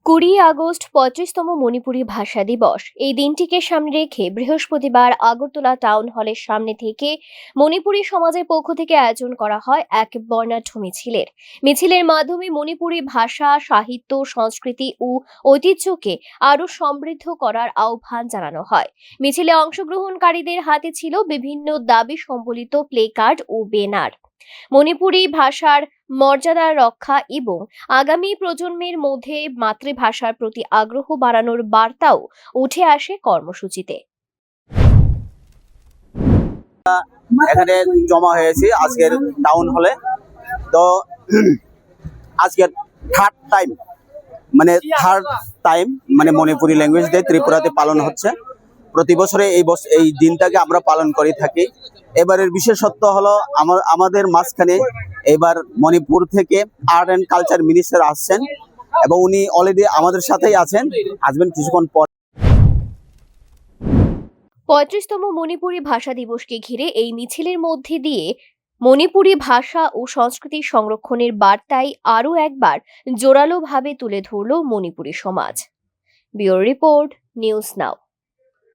20 August 35তম Manipuri ভাষা দিবস। এই দিনটিকে সামনে রেখে বৃহস্পতিবার আগরতলা টাউন হলের সামনে থেকে মণিপুরী সমাজের পক্ষ থেকে আয়োজন করা হয় এক বর্ণাঢ্য মিছিলের মাধ্যমে মণিপুরী ভাষা, সাহিত্য, সংস্কৃতি ও ঐতিহ্যকে আরও সমৃদ্ধ করার আহ্বান জানানো হয়। মিছিলে অংশগ্রহণকারীদের হাতে ছিল বিভিন্ন দাবি সম্বলিত প্লে কার্ড ও ব্যানার। মণিপুরী ভাষার মর্যাদা রক্ষা এবং আগামী প্রজন্মের মধ্যে মাতৃভাষার প্রতি আগ্রহ বাড়ানোর বার্তাও উঠে আসে কর্মসূচিতে। এখানে জমা হয়েছে আজকের টাউন হলে। তো আজকের থার্ড টাইম মানে মণিপুরি ল্যাঙ্গুয়েজ ডে ত্রিপুরাতে পালন হচ্ছে। প্রতি বছরে এই দিনটাকে আমরা পালন করে থাকি। এবারের বিশেষত্ব হলো আমাদের মাঝখানে এবার মণিপুর থেকে আর্ট অ্যান্ড কালচার মিনিস্টার আসছেন এবং উনি অলরেডি আমাদের সাথেই আসবেন কিছুক্ষণ পর। 35তম মণিপুরী ভাষা দিবসকে ঘিরে এই মিছিলের মধ্যে দিয়ে মণিপুরী ভাষা ও সংস্কৃতি সংরক্ষণের বার্তাই আরও একবার জোরালোভাবে তুলে ধরল মণিপুরী সমাজ। Bureau report, news now.